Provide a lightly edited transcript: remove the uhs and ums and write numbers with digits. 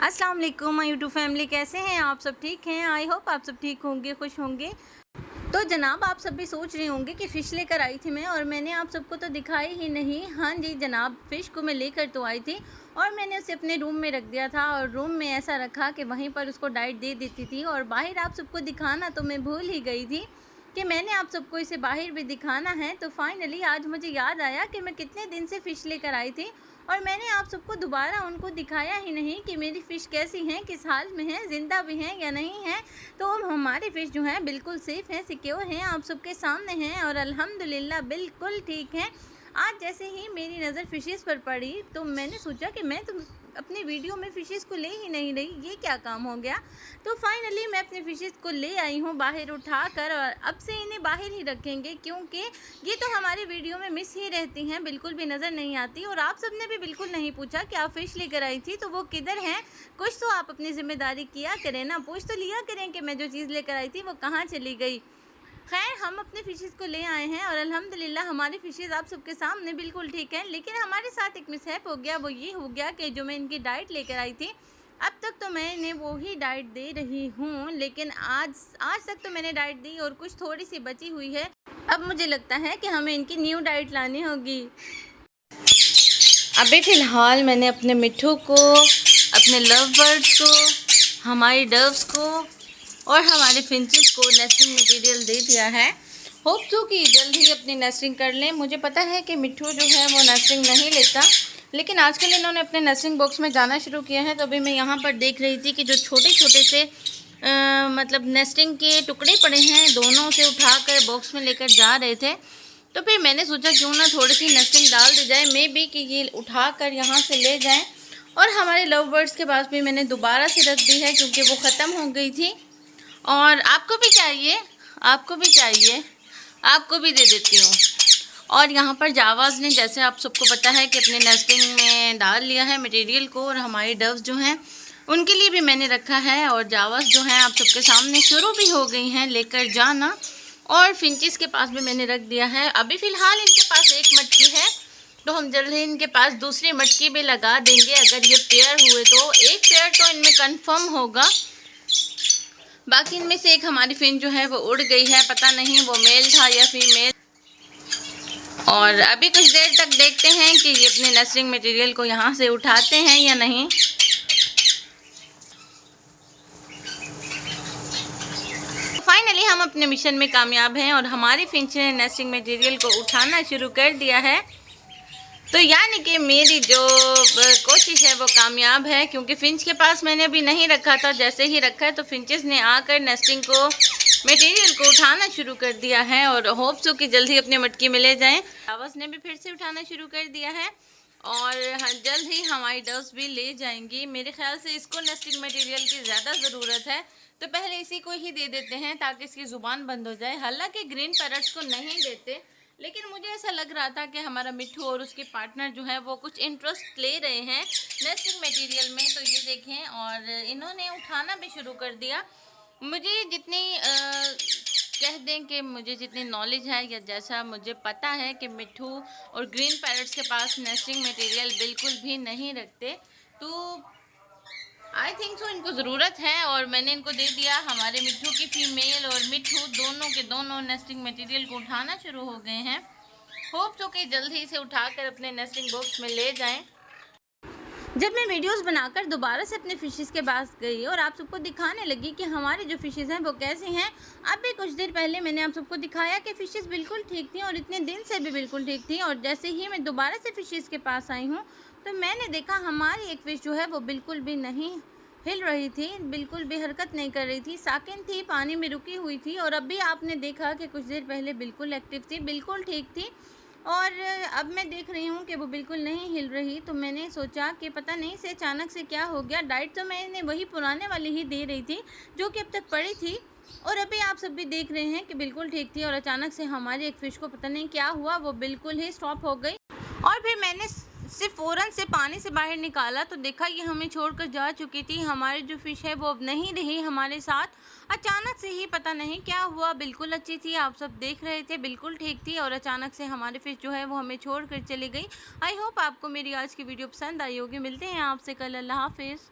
अस्सलाम वालेकुम my YouTube family, कैसे हैं आप सब? ठीक हैं? आई होप आप सब ठीक होंगे, खुश होंगे। तो जनाब, आप सब भी सोच रहे होंगे कि फ़िश लेकर आई थी मैं और मैंने आप सबको तो दिखाई ही नहीं। हाँ जी जनाब, फ़िश को मैं लेकर तो आई थी और मैंने उसे अपने रूम में रख दिया था और रूम में ऐसा रखा कि वहीं पर उसको डाइट दे देती थी। और बाहर आप सबको दिखाना तो मैं भूल ही गई थी कि मैंने आप सबको इसे बाहर भी दिखाना है। तो फाइनली आज मुझे याद आया कि मैं कितने दिन से फ़िश लेकर आई थी और मैंने आप सबको दोबारा उनको दिखाया ही नहीं कि मेरी फ़िश कैसी हैं, किस हाल में हैं, ज़िंदा भी हैं या नहीं हैं। तो हमारी फ़िश जो है बिल्कुल सेफ़ हैं, सिक्योर हैं, आप सबके सामने हैं और अल्हम्दुलिल्लाह बिल्कुल ठीक हैं। आज जैसे ही मेरी नज़र फ़िशेस पर पड़ी तो मैंने सोचा कि मैं तो अपनी वीडियो में फ़िशेस को ले ही नहीं रही, ये क्या काम हो गया। तो फाइनली मैं अपने फ़िशेस को ले आई हूँ बाहर उठाकर और अब से इन्हें बाहर ही रखेंगे क्योंकि ये तो हमारी वीडियो में मिस ही रहती हैं, बिल्कुल भी नज़र नहीं आती। और आप सबने भी बिल्कुल नहीं पूछा कि आप फ़िश लेकर आई थी तो वो किधर हैं। कुछ तो आप अपनी ज़िम्मेदारी किया करें ना, पूछ तो लिया करें कि मैं जो चीज़ लेकर आई थी वो कहाँ चली गई। खैर, हम अपने फ़िशेज़ को ले आए हैं और अल्हम्दुलिल्लाह हमारी फ़िशेज़ आप सबके सामने बिल्कुल ठीक हैं। लेकिन हमारे साथ एक मिसहैप हो गया, वो ये हो गया कि जो मैं इनकी डाइट लेकर आई थी, अब तक तो मैं इन्हें वो ही डाइट दे रही हूँ, लेकिन आज आज तक तो मैंने डाइट दी और कुछ थोड़ी-सी बची हुई है। अब मुझे लगता है कि हमें इनकी न्यू डाइट लानी होगी। अभी फ़िलहाल मैंने अपने मिट्ठू को, अपने लव बर्ड्स को, हमारी डव्स को और हमारे फिंचेस को नेस्टिंग मटेरियल दे दिया है। होप सो कि जल्द ही अपनी नेस्टिंग कर लें। मुझे पता है कि मिट्ठू जो है वो नेस्टिंग नहीं लेता, लेकिन आजकल इन्होंने अपने नेस्टिंग बॉक्स में जाना शुरू किया है। तो अभी मैं यहाँ पर देख रही थी कि जो छोटे छोटे से मतलब नेस्टिंग के टुकड़े पड़े हैं, दोनों से उठाकर बॉक्स में लेकर जा रहे थे। तो फिर मैंने सोचा क्यों ना थोड़ी सी नेस्टिंग डाल दी जाए, मे बी कि ये उठाकर यहाँ से ले जाएं। और हमारे लव बर्ड्स के पास भी मैंने दोबारा से रख दी है क्योंकि वो ख़त्म हो गई थी। और आपको भी चाहिए, आपको भी चाहिए, आपको भी दे देती हूँ। और यहाँ पर जावाज़ ने, जैसे आप सबको पता है, कि अपने नेस्टिंग में डाल लिया है मटेरियल को और हमारी डव्स जो हैं उनके लिए भी मैंने रखा है। और जावाज़ जो हैं आप सबके सामने शुरू भी हो गई हैं लेकर जाना। और फिंचिस के पास भी मैंने रख दिया है। अभी फ़िलहाल इनके पास एक मटकी है, तो हम जल्द ही इनके पास दूसरी मटकी भी लगा देंगे। अगर ये पेयर हुए तो एक पेयर तो इनमें कंफर्म होगा। बाकी इनमें से एक हमारी फिन जो है वो उड़ गई है, पता नहीं वो मेल था या फीमेल। और अभी कुछ देर तक देखते हैं कि ये अपने नेस्टिंग मटेरियल को यहाँ से उठाते हैं या नहीं। फाइनली हम अपने मिशन में कामयाब हैं और हमारी फिंच ने नेस्टिंग मटेरियल को उठाना शुरू कर दिया है। तो यानी कि मेरी जो कोशिश है वो कामयाब है, क्योंकि फिंच के पास मैंने अभी नहीं रखा था। जैसे ही रखा है तो फिंचेस ने आकर नेस्टिंग को, मटेरियल को उठाना शुरू कर दिया है और होप सो कि जल्द ही अपनी मटकी में ले जाएं। डव्स ने भी फिर से उठाना शुरू कर दिया है और जल्द ही हमारी डव्स भी ले जाएंगी। मेरे ख्याल से इसको नेस्टिंग मटेरियल की ज़्यादा ज़रूरत है, तो पहले इसी को ही दे देते हैं ताकि इसकी ज़ुबान बंद हो जाए। हालांकि ग्रीन पैरट्स को नहीं देते, लेकिन मुझे ऐसा लग रहा था कि हमारा मिट्ठू और उसके पार्टनर जो है वो कुछ इंटरेस्ट ले रहे हैं नेस्टिंग मटेरियल में। तो ये देखें, और इन्होंने उठाना भी शुरू कर दिया। मुझे जितनी कह दें कि मुझे जितनी नॉलेज है या जैसा मुझे पता है कि मिट्ठू और ग्रीन पैरट्स के पास नेस्टिंग मटेरियल बिल्कुल भी नहीं रखते, तो आई थिंक सो इनको ज़रूरत है और मैंने इनको दे दिया। हमारे मिट्ठू की फीमेल और मिट्ठू दोनों के दोनों नेस्टिंग मटेरियल को उठाना शुरू हो गए हैं। होप सो कि जल्द ही इसे उठाकर अपने नेस्टिंग बॉक्स में ले जाएं। जब मैं वीडियोस बनाकर दोबारा से अपने फ़िशेज़ के पास गई और आप सबको दिखाने लगी कि हमारी जो फ़िशेज़ हैं वो कैसी हैं, अभी कुछ देर पहले मैंने आप सबको दिखाया कि फ़िशेज़ बिल्कुल ठीक थी और इतने दिन से भी बिल्कुल ठीक थी। और जैसे ही मैं दोबारा से फ़िशेज़ के पास आई हूँ तो मैंने देखा हमारी एक फ़िश जो है वो बिल्कुल भी नहीं हिल रही थी, बिल्कुल भी हरकत नहीं कर रही थी, साकिन थी, पानी में रुकी हुई थी। और अभी आपने देखा कि कुछ देर पहले बिल्कुल एक्टिव थी, बिल्कुल ठीक थी। और अब मैं देख रही हूँ कि वो बिल्कुल नहीं हिल रही। तो मैंने सोचा कि पता नहीं से अचानक से क्या हो गया। डाइट तो मैंने वही पुराने वाली ही दे रही थी जो कि अब तक पड़ी थी, और अभी आप सब भी देख रहे हैं कि बिल्कुल ठीक थी। और अचानक से हमारी एक फ़िश को पता नहीं क्या हुआ, वो बिल्कुल ही स्टॉप हो गई। और फिर मैंने सिर्फ फ़ौरन से पानी से बाहर निकाला तो देखा ये हमें छोड़कर जा चुकी थी। हमारी जो फ़िश है वो अब नहीं रही हमारे साथ। अचानक से ही पता नहीं क्या हुआ, बिल्कुल अच्छी थी, आप सब देख रहे थे, बिल्कुल ठीक थी, और अचानक से हमारी फ़िश जो है वो हमें छोड़ कर चली गई। आई होप आपको मेरी आज की वीडियो पसंद आई होगी। मिलते हैं आपसे कल। अल्लाह हाफ़िज़।